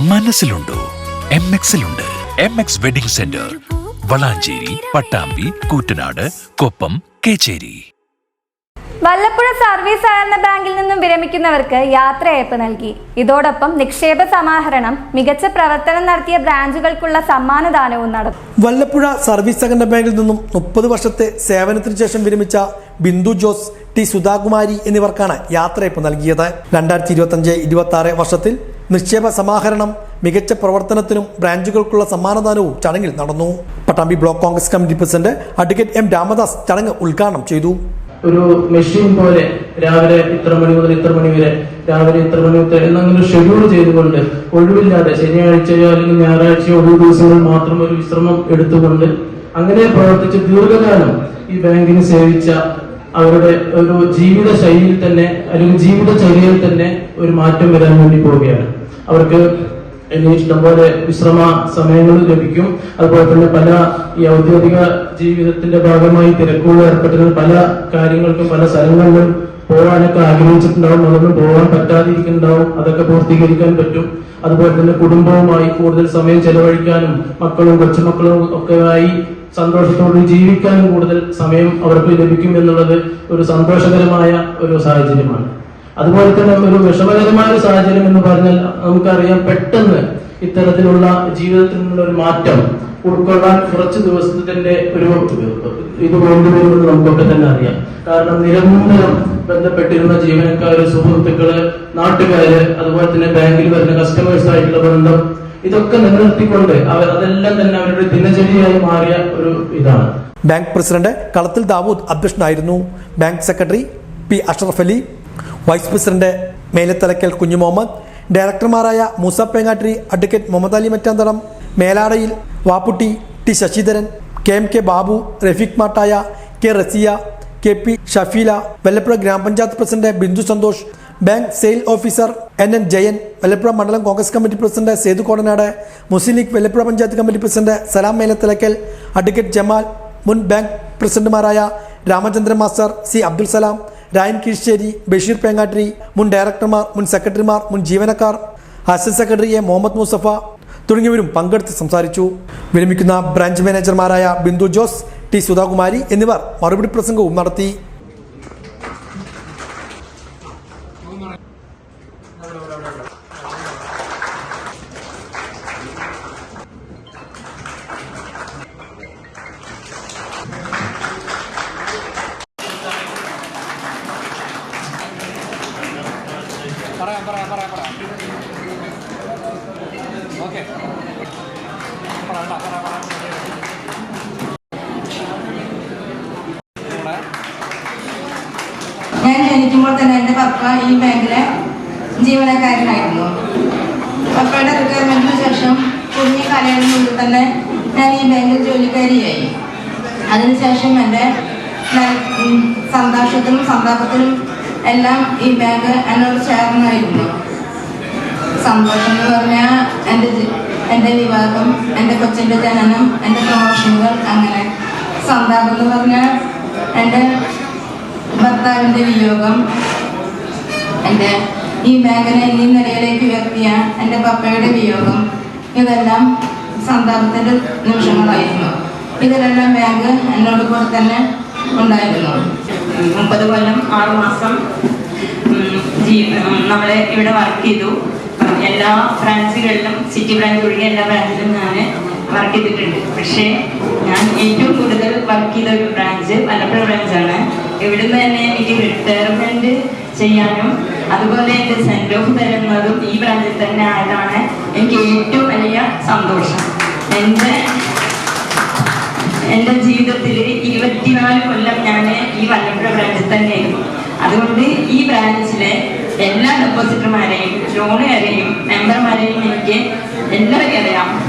മനസ്സിലുണ്ടോ? MXലുണ്ട്. MX wedding centre, Valanchery, Pattambi, Koottanad, Koppam, Kechery. Vallapuzha service സഹകരണ ബാങ്കിൽ നിന്നും വിരമിക്കുന്നവർക്ക് യാത്രയയപ്പ് നൽകി. ഇതോടൊപ്പം നിക്ഷേപ സമാഹരണം, മികച്ച പ്രവർത്തനം നടത്തിയ ബ്രാഞ്ചുകൾക്കുള്ള സമ്മാനദാനവും നടന്നു. വല്ലപ്പുഴ സർവീസ് സഹകരണ ബാങ്കിൽ നിന്നും 30 വർഷത്തെ സേവനത്തിന് ശേഷം വിരമിച്ച ബിന്ദു ജോസ്, ടി സുധാകുമാരി എന്നിവർക്കാണ് യാത്രയയപ്പ് നൽകിയത്. 2025-26 വർഷത്തിൽ നിക്ഷേപ സമാഹരണം, മികച്ച പ്രവർത്തനത്തിനും ബ്രാഞ്ചുകൾക്കുള്ള സമ്മാനദാനവും ചടങ്ങിൽ നടന്നു. Pattambi block Congress committee president advocate M Ramadas ചടങ്ങ് ഉദ്ഘാടനം ചെയ്തു. ഒരു മെഷീൻ പോലെ രാവിലെ ഇത്ര മണി മുതൽ ഇത്ര മണി വരെ, രാവിലെ ഇത്ര മണി മുതൽ എന്നങ്ങനെ ഷെഡ്യൂൾ ചെയ്തുകൊണ്ട് ഒഴിവില്ലാതെ ശനിയാഴ്ചയോ അല്ലെങ്കിൽ ഞായറാഴ്ചയോ ഒഴിവ് ദിവസങ്ങളിൽ മാത്രം ഒരു വിശ്രമം എടുത്തുകൊണ്ട് അങ്ങനെ പ്രവർത്തിച്ച് ദീർഘകാലം ഈ ബാങ്കിന് സേവിച്ച അവരുടെ ഒരു ജീവിത ശൈലിയിൽ തന്നെ അല്ലെങ്കിൽ ജീവിതചര്യയിൽ തന്നെ ഒരു മാറ്റം വരാൻ വേണ്ടി പോവുകയാണ്. അവർക്ക് ഇനി ഇഷ്ടംപോലെ വിശ്രമ സമയങ്ങൾ ലഭിക്കും. അതുപോലെ തന്നെ പല ഈ ഔദ്യോഗിക ജീവിതത്തിന്റെ ഭാഗമായി തിരക്കുകൾ ഏർപ്പെട്ടിരുന്ന പല കാര്യങ്ങൾക്കും പല സ്ഥലങ്ങളിലും പോകാനൊക്കെ ആഗ്രഹിച്ചിട്ടുണ്ടാവും. അതൊന്നും പോകാൻ പറ്റാതിരിക്കുന്നുണ്ടാവും. അതൊക്കെ പൂർത്തീകരിക്കാൻ പറ്റും. അതുപോലെ തന്നെ കുടുംബവുമായി കൂടുതൽ സമയം ചെലവഴിക്കാനും മക്കളും കൊച്ചുമക്കളും ഒക്കെ ആയി സന്തോഷത്തോടെ ജീവിക്കാനും കൂടുതൽ സമയം അവർക്ക് ലഭിക്കും എന്നുള്ളത് ഒരു സന്തോഷകരമായ ഒരു സാഹചര്യമാണ്. അതുപോലെ തന്നെ ഒരു വിഷമകരമായ ഒരു സാഹചര്യം എന്ന് പറഞ്ഞാൽ നമുക്കറിയാം, പെട്ടെന്ന് ഇത്തരത്തിലുള്ള ജീവിതത്തിൽ നിന്നുള്ള ഒരു മാറ്റം ഉൾക്കൊള്ളാൻ കുറച്ച് ദിവസത്തിന്റെ ഒരു ഇത് കൊണ്ടുവരുമെന്ന് നമുക്കൊക്കെ തന്നെ അറിയാം. കാരണം നിരന്തരം ബന്ധപ്പെട്ടിരുന്ന ജീവനക്കാര്, സുഹൃത്തുക്കള്, നാട്ടുകാര്, അതുപോലെ തന്നെ ബാങ്കിൽ വരുന്ന കസ്റ്റമേഴ്സ് ആയിട്ടുള്ള ബന്ധം, ഇതൊക്കെ നിലനിർത്തിക്കൊണ്ട് അതെല്ലാം തന്നെ അവരുടെ ദിനചര്യയായി മാറിയ ഒരു ഇതാണ്. ബാങ്ക് പ്രസിഡന്റ് കളത്തിൽ ദാവൂദ് അധ്യക്ഷനായിരുന്നു. Bank secretary P Ashraf Ali, vice president Melathalakkal Kunju Muhammad, ഡയറക്ടർമാരായ Moosa Pengattiri, advocate Muhammad Ali Mattanthadam, Meladayil Vapputty, T Sasidharan, KMK Babu, Rafeeq Mattaya, K Razia, KP Shafeela, Vallappuzha ഗ്രാമപഞ്ചായത്ത് president Bindu Santhosh, bank sale officer NN Jayan, Vallappuzha മണ്ഡലം Congress committee president Sethu Kodanad, Muslim League Vallappuzha panchayat committee president Salam Melathalakkal, advocate Jamal, മുൻ ബാങ്ക് പ്രസിഡന്റുമാരായ രാമചന്ദ്രൻ മാസ്റ്റർ, C അബ്ദുൽ സലാം, രായൻ കീഴ്ശ്ശേരി, ബഷീർ പേങ്ങാട്ടിരി, മുൻ ഡയറക്ടർമാർ, മുൻ സെക്രട്ടറിമാർ, മുൻ ജീവനക്കാർ, assistant secretary A Muhammed Mustafa തുടങ്ങിയവരും പങ്കെടുത്ത് സംസാരിച്ചു. വിരമിക്കുന്ന ബ്രാഞ്ച് മാനേജർമാരായ ബിന്ദു ജോസ്, ടി സുധാകുമാരി എന്നിവർ മറുപടി പ്രസംഗവും നടത്തി. ഞാൻ ജനിക്കുമ്പോൾ തന്നെ എൻ്റെ പപ്പ ഈ ബാങ്കിലെ ജീവനക്കാരനായിരുന്നു. പപ്പയുടെ റിട്ടയർമെന്റിന് ശേഷം കുഞ്ഞു കാലയളവിനുള്ളിൽ തന്നെ ഞാൻ ഈ ബാങ്കിൽ ജോലിക്കാരിയായി. അതിനുശേഷം എൻ്റെ സന്തോഷത്തിനും സന്താപത്തിനും എല്ലാം ഈ ബാങ്ക് എന്നോട് ചേർന്നായിരുന്നു. സന്തോഷം എന്ന് പറഞ്ഞാൽ എൻ്റെ വിവാഹം, എൻ്റെ കൊച്ചിൻ്റെ ജനനം, എൻ്റെ പ്രൊമോഷനുകൾ, അങ്ങനെ. സന്താപം എന്ന് പറഞ്ഞാൽ എൻ്റെ ഭർത്താവിൻ്റെ വിയോഗം, എൻ്റെ ഈ ബാങ്കിനെ ഈ നിലയിലേക്ക് ഉയർത്തിയ എൻ്റെ പപ്പയുടെ വിയോഗം, ഇതെല്ലാം സന്താപത്തിൻ്റെ നിമിഷങ്ങളായിരുന്നു. ഇതിലെല്ലാം ബാങ്ക് എന്നോട് കൂടെ തന്നെ ഉണ്ടായിരുന്നു. 30 കൊല്ലം 6 മാസം നമ്മളെ ഇവിടെ വർക്ക് ചെയ്തു. എല്ലാ ബ്രാഞ്ചുകളിലും, സിറ്റി ബ്രാഞ്ച് ഒഴികെ എല്ലാ ബ്രാഞ്ചിലും ഞാൻ വർക്ക് ചെയ്തിട്ടുണ്ട്. പക്ഷേ ഞാൻ ഏറ്റവും കൂടുതൽ വർക്ക് ചെയ്ത ഒരു ബ്രാഞ്ച് വല്ലപ്പുഴ ബ്രാഞ്ചാണ്. ഇവിടുന്ന് തന്നെ എനിക്ക് റിട്ടയർമെന്റ് ചെയ്യാനും അതുപോലെ എൻ്റെ സെൻഡ് ഓഫ് തരുന്നതും ഈ ബ്രാഞ്ചിൽ തന്നെ ആയതാണ് എനിക്ക് ഏറ്റവും വലിയ സന്തോഷം. എൻ്റെ ജീവിതത്തിൽ 24 കൊല്ലം ഞാൻ ഈ വല്ലപ്പുഴ ബ്രാഞ്ചിൽ തന്നെയായിരുന്നു. അതുകൊണ്ട് ഈ ബ്രാഞ്ചിലെ എല്ലാ ഡെപ്പോസിറ്റർമാരെയും, ലോണുകാരെയും, മെമ്പർമാരെയും എനിക്ക് എല്ലാവരെയും അറിയാം.